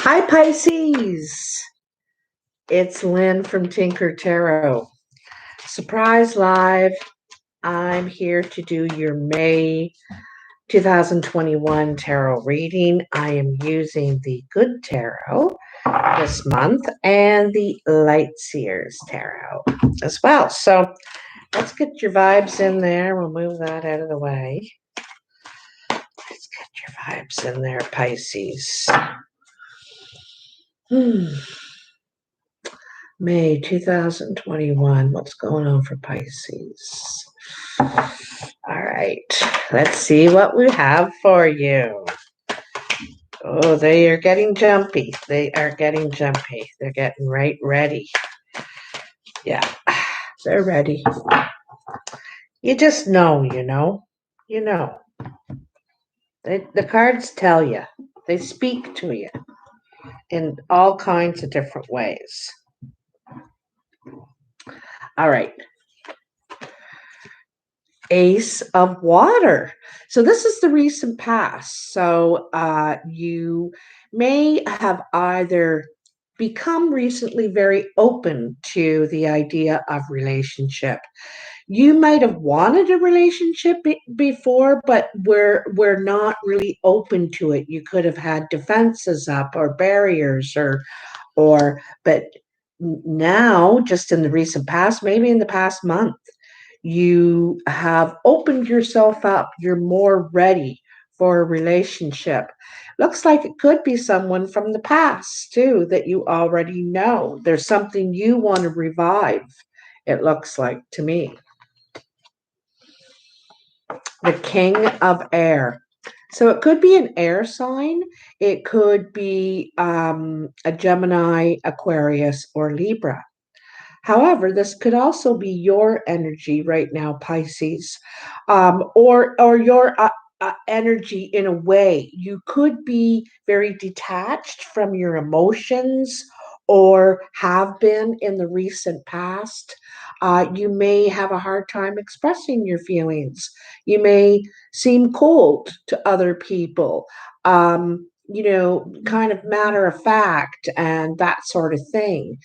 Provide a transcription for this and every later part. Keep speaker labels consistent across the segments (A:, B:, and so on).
A: Hi, Pisces. It's Lynn from Tinker Tarot. Surprise live. I'm here to do your May 2021 tarot reading. I am using the Good Tarot this month and the Light Seers Tarot as well. So let's get your vibes in there. We'll move that out of the way. Let's get your vibes in there, Pisces. May 2021. What's going on for Pisces? All right. Let's see what we have for you. Oh, they are getting jumpy. They are getting jumpy. They're getting right ready. Yeah, they're ready. You just know, you know. You know. The cards tell you. They speak to you in all kinds of different ways. All right. Ace of Water. So this is the recent past. So you may have either become recently very open to the idea of relationship. You might have wanted a relationship before, but we're not really open to it. You could have had defenses up or barriers but now, just in the recent past, maybe in the past month, you have opened yourself up. You're more ready for a relationship. Looks like it could be someone from the past too that you already know. There's something you want to revive, it looks like to me. The King of Air. So it could be an air sign. It could be a Gemini, Aquarius, or Libra. However, this could also be your energy right now, Pisces, or your energy in a way. You could be very detached from your emotions or have been in the recent past. You may have a hard time expressing your feelings. You may seem cold to other people. Kind of matter of fact and that sort of thing.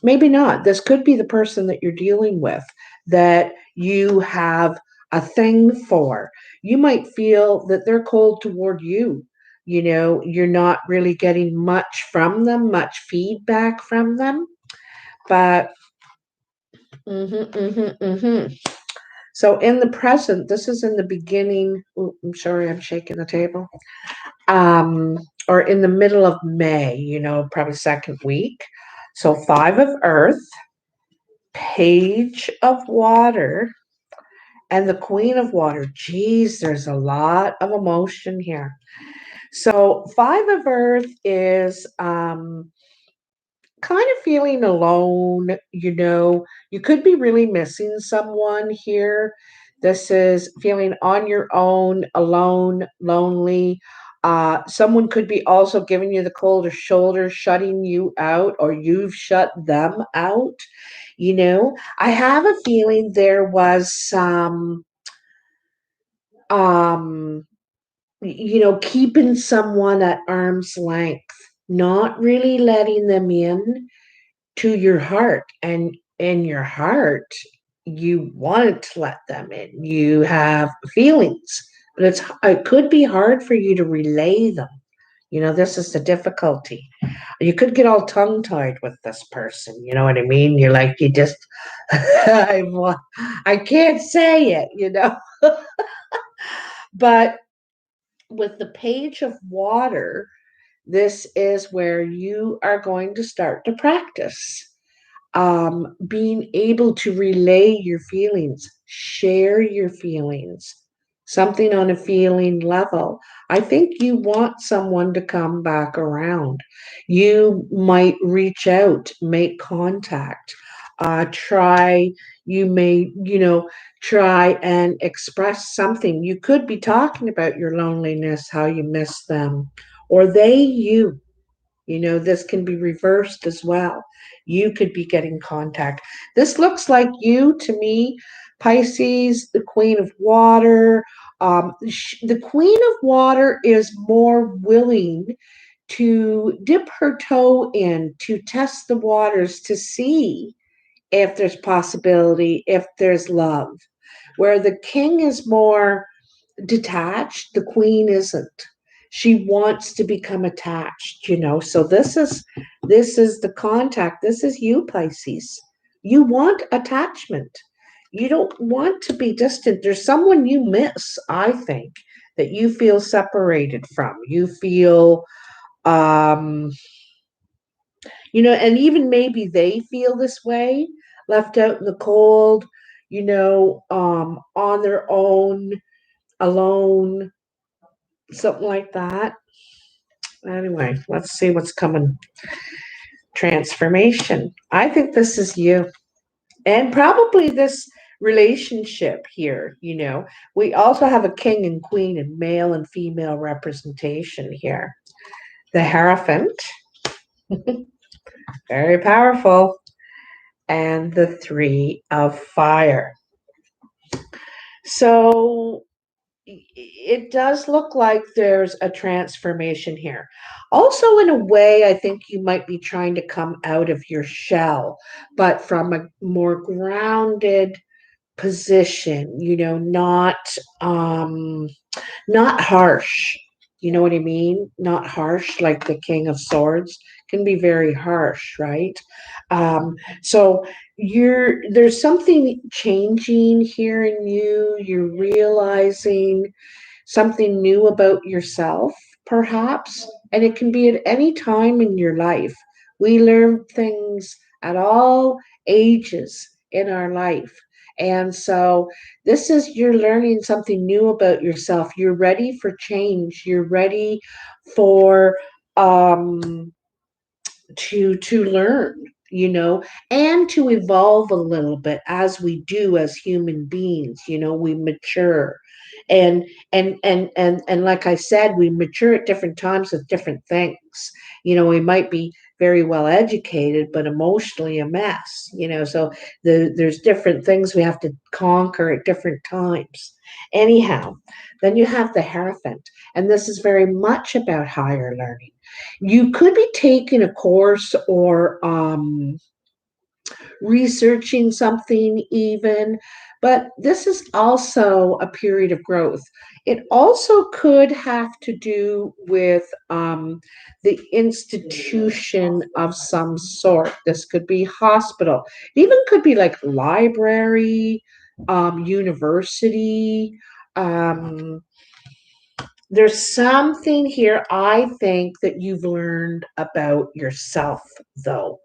A: Maybe not. This could be the person that you're dealing with that you have a thing for. You might feel that they're cold toward you. You know, you're not really getting much from them, much feedback from them. But so in the present, this is in the beginning. Ooh, I'm sorry, I'm shaking the table. Or in the middle of May, probably second week. So 5 of Earth, Page of Water, and the Queen of Water. Geez, there's a lot of emotion here. So 5 of Earth is kind of feeling alone. You could be really missing someone here. This is feeling on your own, alone, lonely. Someone could be also giving you the cold shoulder, shutting you out, or you've shut them out. I have a feeling there was some, keeping someone at arm's length, not really letting them in to your heart. And in your heart, you wanted to let them in. You have feelings, but it could be hard for you to relay them. This is the difficulty. You could get all tongue-tied with this person. You know what I mean? You're like, you just, I can't say it. But with the Page of Water, this is where you are going to start to practice being able to relay your feelings, share your feelings, something on a feeling level. I think you want someone to come back around. You might reach out, make contact, you may, try and express something. You could be talking about your loneliness, how you miss them, or they, you. This can be reversed as well. You could be getting contact. This looks like you to me, Pisces, the Queen of Water. The Queen of Water is more willing to dip her toe in, to test the waters, to see if there's possibility, if there's love. Where the king is more detached, the queen isn't. She wants to become attached, So this is the contact. This is you, Pisces. You want attachment. You don't want to be distant. There's someone you miss, I think, that you feel separated from. You feel um and even maybe they feel this way, left out in the cold, on their own, alone, something like that. Anyway, let's see what's coming. Transformation. I think this is you. And probably this relationship here, We also have a king and queen and male and female representation here. The Hierophant, very powerful, and the Three of Fire. So it does look like there's a transformation here. Also, in a way, I think you might be trying to come out of your shell, but from a more grounded position, not harsh. You know what I mean? Not harsh, like the King of Swords can be very harsh, right? So there's something changing here in you. You're realizing something new about yourself, perhaps, and it can be at any time in your life. We learn things at all ages in our life. And so this is you're learning something new about yourself. You're ready for change. You're ready for um to learn, and to evolve a little bit as we do as human beings. We mature, and and like I said, we mature at different times with different things. We might be very well educated but emotionally a mess. So there's different things we have to conquer at different times. Anyhow, then you have the Hierophant, and this is very much about higher learning. You could be taking a course or researching something even, but this is also a period of growth. It also could have to do with the institution of some sort. This could be hospital. It even could be like library, university. Um, there's something here, I think, that you've learned about yourself, though.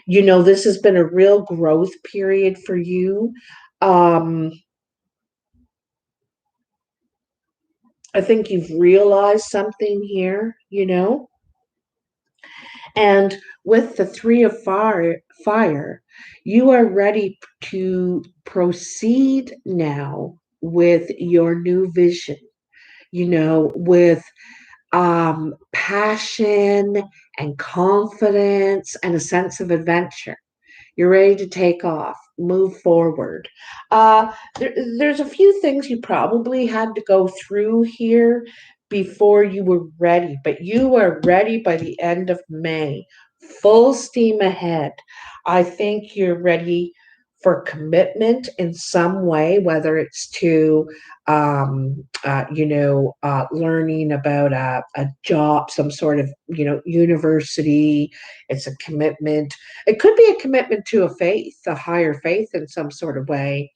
A: This has been a real growth period for you. Um, I think you've realized something here, and with the Three of Fire, you are ready to proceed now with your new vision, with passion and confidence and a sense of adventure. You're ready to take off, move forward. There's a few things you probably had to go through here before you were ready, but you are ready by the end of May. Full steam ahead. I think you're ready for commitment in some way, whether it's to learning about a job, some sort of, university. It's a commitment. It could be a commitment to a faith, a higher faith in some sort of way,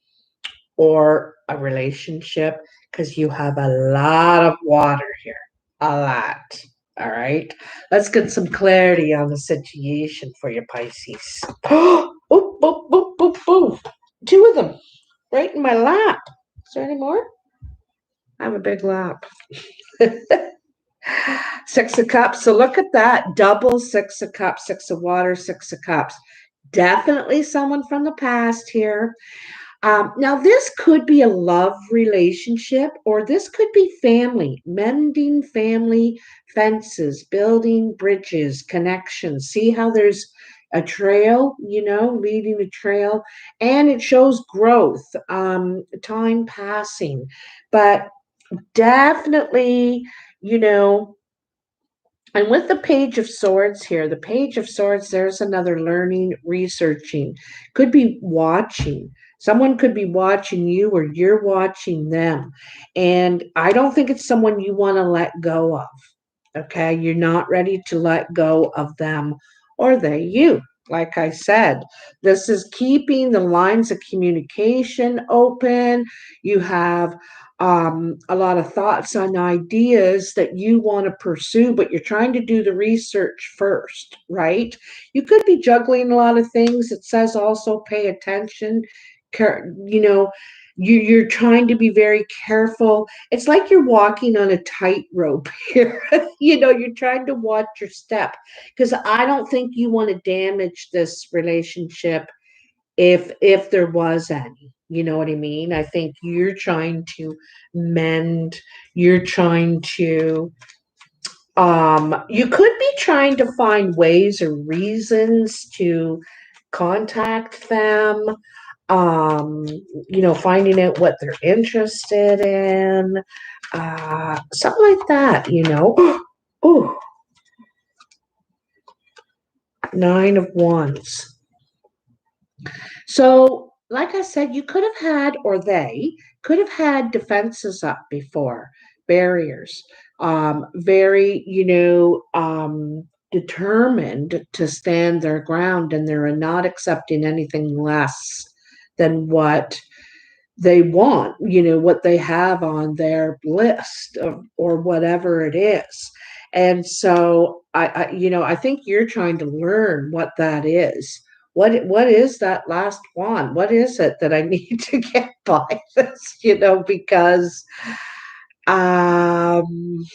A: or a relationship, because you have a lot of water here. A lot. All right. Let's get some clarity on the situation for your Pisces. Oh, boop, boop, boop, boop. Two of them right in my lap. Is there any more? I have a big lap. Six of Cups. So look at that. Double Six of Cups, Six of Water, Six of Cups. Definitely someone from the past here. Now, this could be a love relationship, or this could be family, mending family fences, building bridges, connections. See how there's a trail, leading a trail, and it shows growth, time passing, but definitely, you know, And with the Page of Swords here, the Page of Swords, there's another learning, researching, could be watching. Someone could be watching you or you're watching them. And I don't think it's someone you want to let go of. Okay. You're not ready to let go of them or they you. Like I said, this is keeping the lines of communication open. You have a lot of thoughts and ideas that you want to pursue, but you're trying to do the research first, right? You could be juggling a lot of things. It says also pay attention. You know, you're trying to be very careful. It's like you're walking on a tightrope here. You're trying to watch your step because I don't think you want to damage this relationship if there was any. You know what I mean? I think you're trying to mend, you're trying to you could be trying to find ways or reasons to contact them, um, finding out what they're interested in, something like that. Oh, Nine of Wands. So, like I said, you could have had, or they could have had defenses up before, barriers, very, determined to stand their ground, and they're not accepting anything less than what they want, what they have on their list or whatever it is. And so I think you're trying to learn what that is. What is that last one? What is it that I need to get by this? Because um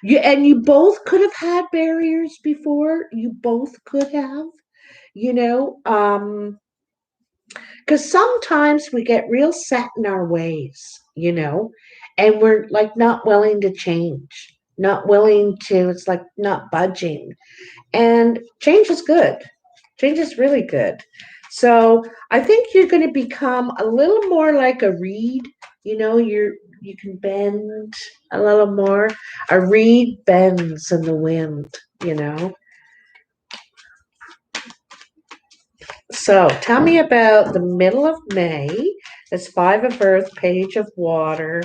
A: you both could have had barriers before. You both could have, you know. Because sometimes we get real set in our ways, and we're like not willing to change, not willing to, it's like not budging. And change is good. Change is really good. So I think you're going to become a little more like a reed. You can bend a little more. A reed bends in the wind. So tell me about the middle of May. It's Five of Earth, Page of Water.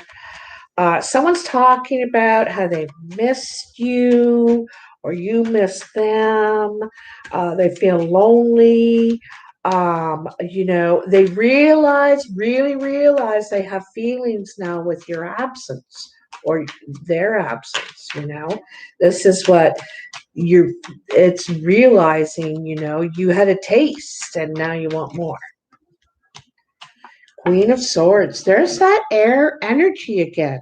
A: Someone's talking about how they've missed you or you miss them. They feel lonely. They really realize they have feelings now with your absence or their absence. This is what it's realizing, you had a taste and now you want more. Queen of Swords. There's that air energy again.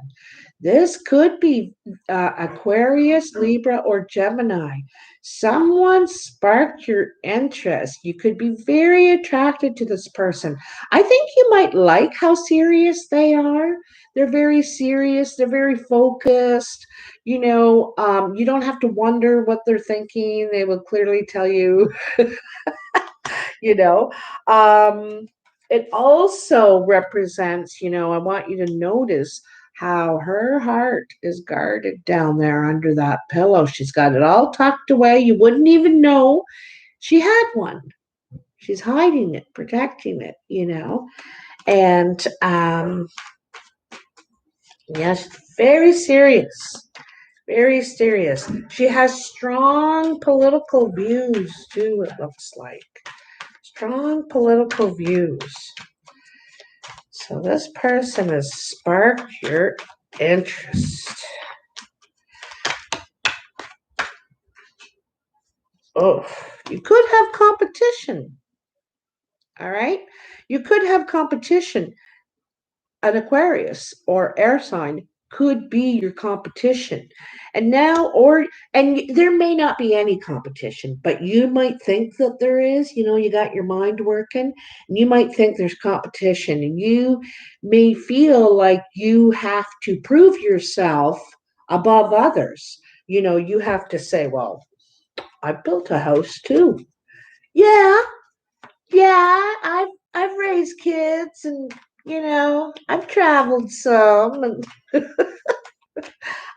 A: This could be Aquarius, Libra, or Gemini. Someone sparked your interest. You could be very attracted to this person. I think you might like how serious they are. They're very serious. They're very focused. You don't have to wonder what they're thinking. They will clearly tell you. you know. It also represents, I want you to notice how her heart is guarded down there under that pillow. She's got it all tucked away. You wouldn't even know she had one. She's hiding it, protecting it. And yes, very serious. Very serious. She has strong political views too, it looks like. Strong political views. So this person has sparked your interest. Oh, you could have competition. All right. You could have competition. An Aquarius or air sign could be your competition. And there may not be any competition, but you might think that there is. You got your mind working, and you might think there's competition, and you may feel like you have to prove yourself above others. You have to say, well, I built a house too. Yeah, yeah, I've raised kids, and I've traveled some, and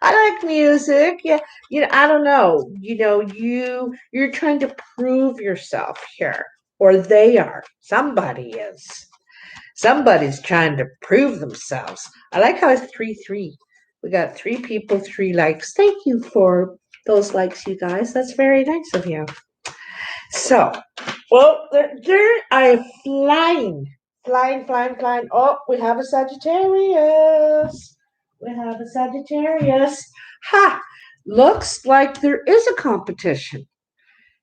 A: I like music. Yeah, I don't know. You're trying to prove yourself here, or they are. Somebody is. Somebody's trying to prove themselves. I like how it's 3-3. We got 3 people, 3 likes. Thank you for those likes, you guys. That's very nice of you. So, well, there I am flying. Oh, we have a Sagittarius. We have a Sagittarius. Ha! Looks like there is a competition.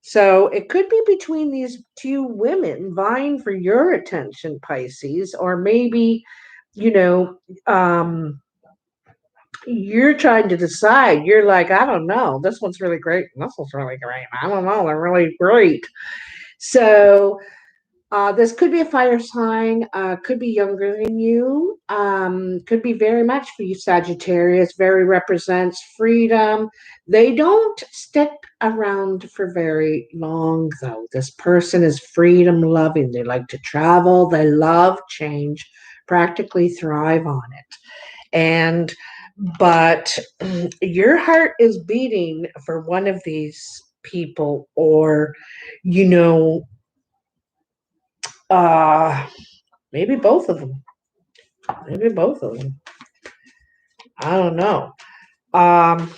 A: So it could be between these two women vying for your attention, Pisces, or maybe, you know, um, you're trying to decide. You're like, I don't know. This one's really great. And this one's really great. I don't know. They're really great. So this could be a fire sign, could be younger than you, could be very much for you, Sagittarius, very represents freedom. They don't stick around for very long, though. This person is freedom loving. They like to travel, they love change, practically thrive on it. But your heart is beating for one of these people, or, you know, uh, maybe both of them. Maybe both of them. I don't know. Um,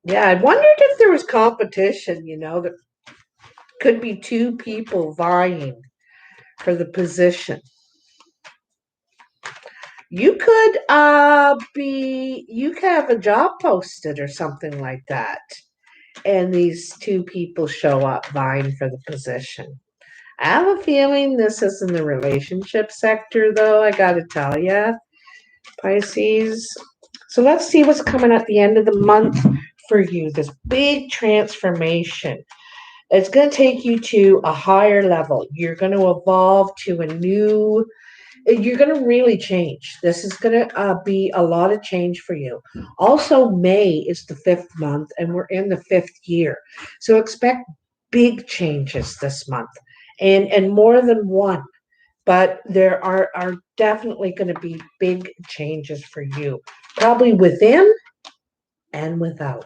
A: yeah, I wondered if there was competition, that could be 2 people vying for the position. You could have a job posted or something like that. And these 2 people show up vying for the position. I have a feeling this is in the relationship sector, though, I gotta tell you, Pisces. So let's see what's coming at the end of the month for you. This big transformation. It's going to take you to a higher level. You're going to evolve to you're going to really change. This is going to be a lot of change for you. Also, May is the 5th month, and we're in the 5th year. So expect big changes this month, and more than one. But there are definitely going to be big changes for you, probably within and without.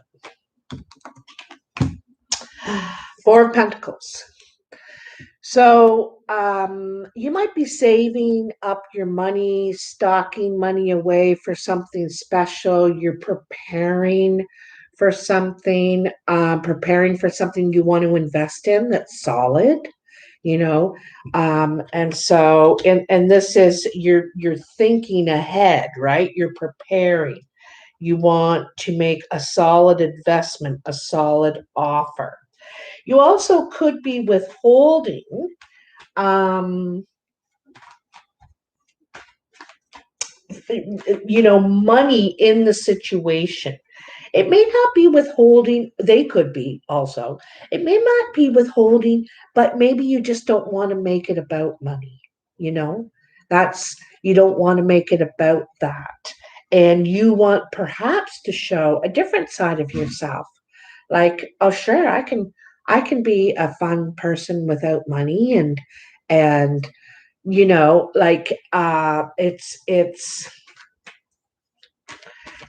A: 4 of Pentacles. So you might be saving up your money, stocking money away for something special. You're preparing for something you want to invest in that's solid. And this is you're thinking ahead, right? You're preparing. You want to make a solid investment, a solid offer. You also could be withholding um, money in the situation. It may not be withholding, they could be also. It may not be withholding, but maybe you just don't want to make it about money, you know? You don't want to make it about that. And you want perhaps to show a different side of yourself. Like, oh sure, I can be a fun person without money, and it's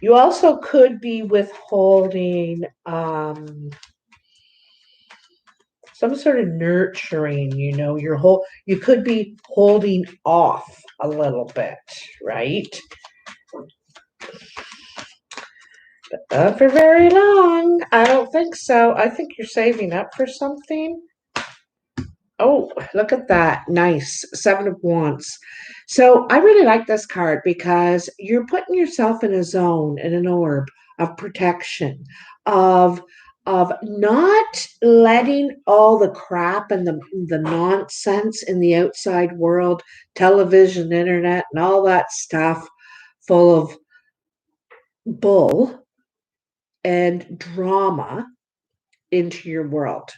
A: you also could be withholding some sort of nurturing, you could be holding off a little bit, right? For very long. I don't think so. I think you're saving up for something. Oh, look at that. Nice. 7 of Wands. So I really like this card because you're putting yourself in a zone, in an orb of protection, of not letting all the crap and the nonsense in the outside world, television, internet, and all that stuff full of bull and drama into your world.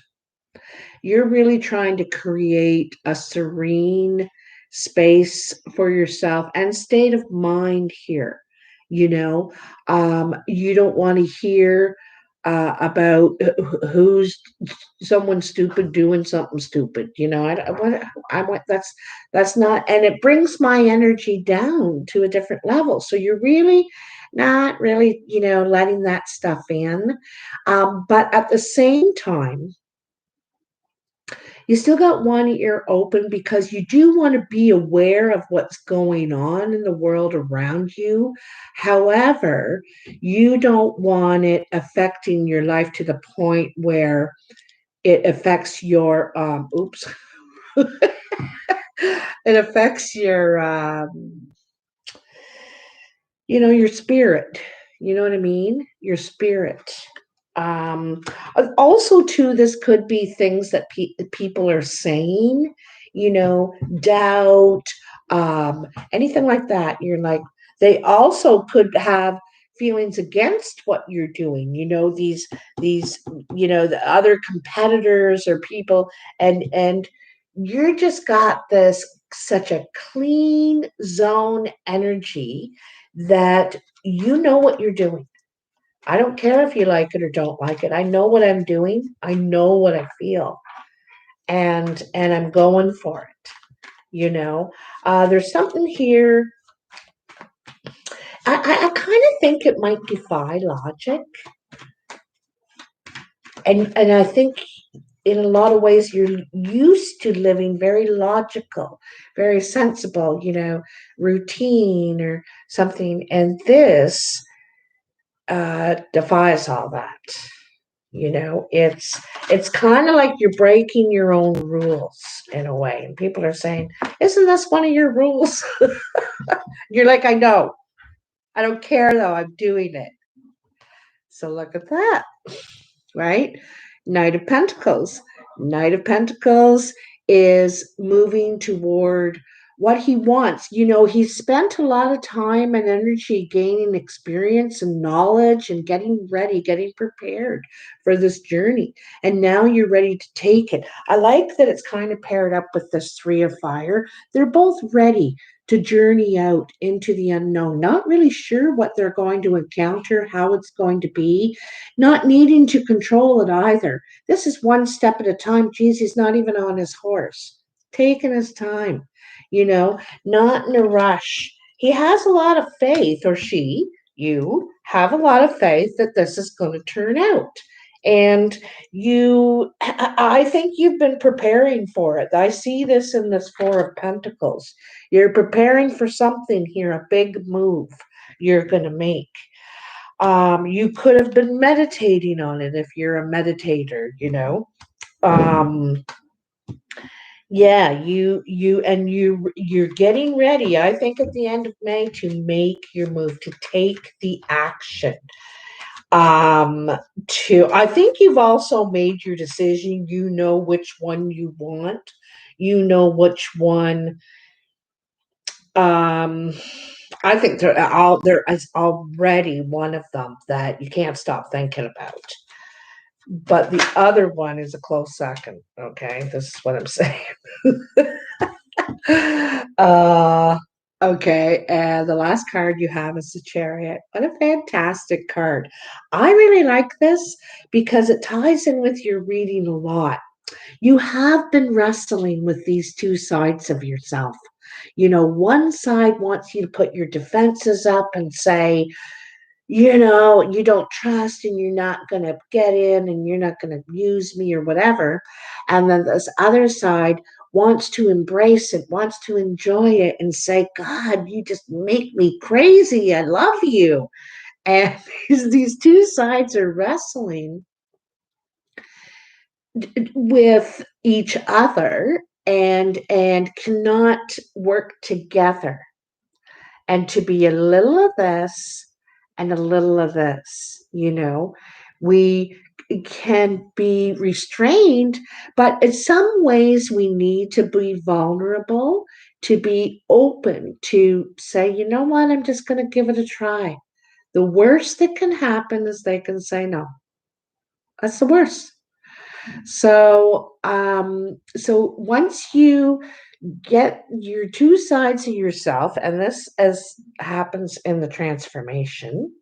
A: You're really trying to create a serene space for yourself and state of mind here. You don't want to hear about who's someone stupid doing something stupid. I want that's not, and it brings my energy down to a different level. So you're really not really, letting that stuff in. But at the same time, you still got one ear open because you do want to be aware of what's going on in the world around you. However, you don't want it affecting your life to the point where it affects your oops it affects your your spirit. You know what I mean? Your spirit. Um, Also, too, this could be things that people are saying, doubt, anything like that. You're like, they also could have feelings against what you're doing. These, the other competitors or people, and you're just got this such a clean zone energy that you know what you're doing. I don't care if you like it or don't like it. I know what I'm doing. I know what I feel, and I'm going for it. There's something here. I kind of think it might defy logic, and I think in a lot of ways you're used to living very logical, very sensible, routine or something, and this defies all that. It's kind of like you're breaking your own rules in a way. And people are saying, "Isn't this one of your rules?" You're like, "I know. I don't care though. I'm doing it." So look at that, right? Knight of Pentacles. Knight of Pentacles is moving toward what he wants. He's spent a lot of time and energy gaining experience and knowledge and getting ready, getting prepared for this journey. And now you're ready to take it. I like that it's kind of paired up with this Three of Fire. They're both ready to journey out into the unknown, not really sure what they're going to encounter, how it's going to be, not needing to control it either. This is one step at a time. Geez, he's not even on his horse, taking his time, not in a rush. He has a lot of faith, or you have a lot of faith that this is going to turn out. And I think you've been preparing for it. I see this in this Four of Pentacles. You're preparing for something here, a big move you're going to make. You could have been meditating on it if you're a meditator, Um, yeah, you're getting ready, I think, at the end of May to make your move, to take the action. I think you've also made your decision. You know which one you want. You know which one. I think there is already one of them that you can't stop thinking about. But the other one is a close second. Okay, this is what I'm saying. uh, okay, and the last card you have is the Chariot. What a fantastic card! I really like this because it ties in with your reading a lot. You have been wrestling with these two sides of yourself. One side wants you to put your defenses up and say, you don't trust and you're not going to get in and you're not going to use me or whatever. And then this other side wants to embrace it, wants to enjoy it and say, God, you just make me crazy. I love you. And these two sides are wrestling with each other and cannot work together, and to be a little of this and a little of this. We can be restrained, but in some ways we need to be vulnerable, to be open, to say, you know what, I'm just going to give it a try. The worst that can happen is they can say no. That's the worst. So once you get your two sides of yourself, and this as happens in the transformation,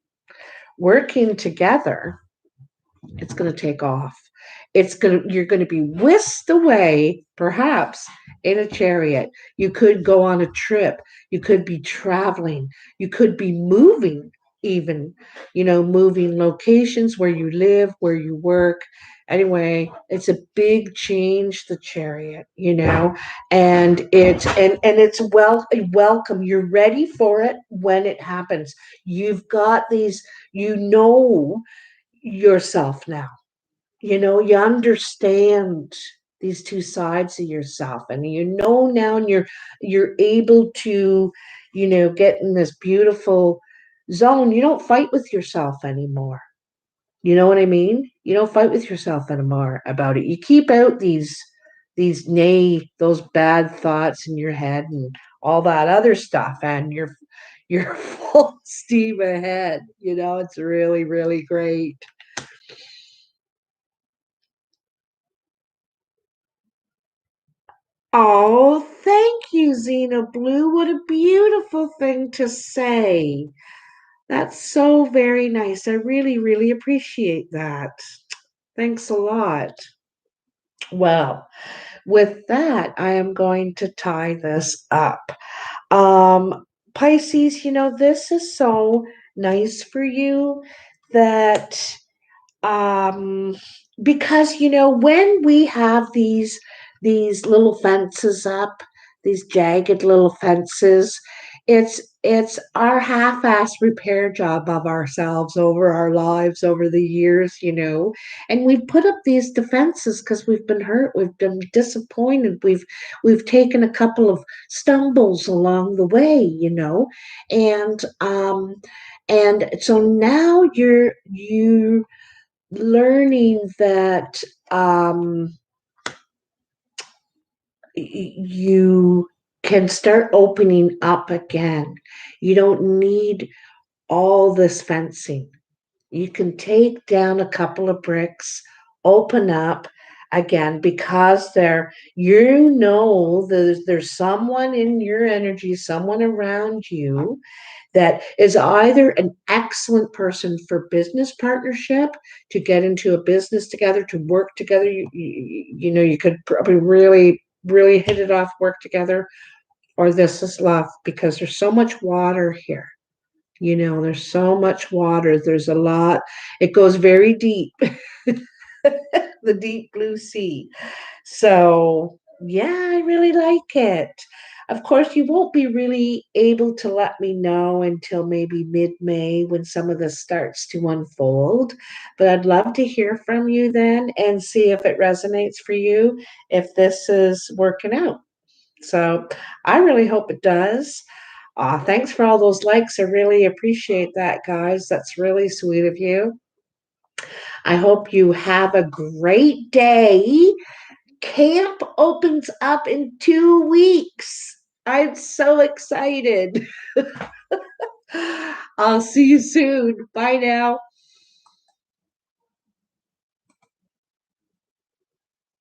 A: working together, It's going to take off. You're going to be whisked away, perhaps in a chariot. You could go on a trip. You could be traveling. You could be moving, even, moving locations where you live, where you work. Anyway, it's a big change, the chariot, and it's welcome. You're ready for it when it happens. You've got these, you know yourself now. You understand these two sides of yourself, and now, and you're able to, get in this beautiful zone. You don't fight with yourself anymore. You know what I mean? You don't fight with yourself anymore about it. You keep out those bad thoughts in your head and all that other stuff, and you're full steam ahead. It's really, really great. Oh, thank you, Zena Blue. What a beautiful thing to say. That's so very nice. I really, really appreciate that. Thanks a lot. Well, with that, I am going to tie this up. Pisces, this is so nice for you that um because when we have these little fences up, these jagged little fences, it's our half-ass repair job of ourselves over our lives, over the years, and we've put up these defenses because we've been hurt, we've been disappointed, we've taken a couple of stumbles along the way, and so now you learning that you can start opening up again. You don't need all this fencing. You can take down a couple of bricks, open up again, because there's someone in your energy, someone around you that is either an excellent person for business partnership, to get into a business together, to work together. You could probably really, really hit it off, work together, or this is love, because there's so much water here. There's so much water. There's a lot. It goes very deep, the deep blue sea. So, yeah, I really like it. Of course, you won't be really able to let me know until maybe mid-May, when some of this starts to unfold. But I'd love to hear from you then and see if it resonates for you, if this is working out. So I really hope it does. Thanks for all those likes. I really appreciate that, guys. That's really sweet of you. I hope you have a great day. Camp opens up in 2 weeks. I'm so excited. I'll see you soon. Bye now.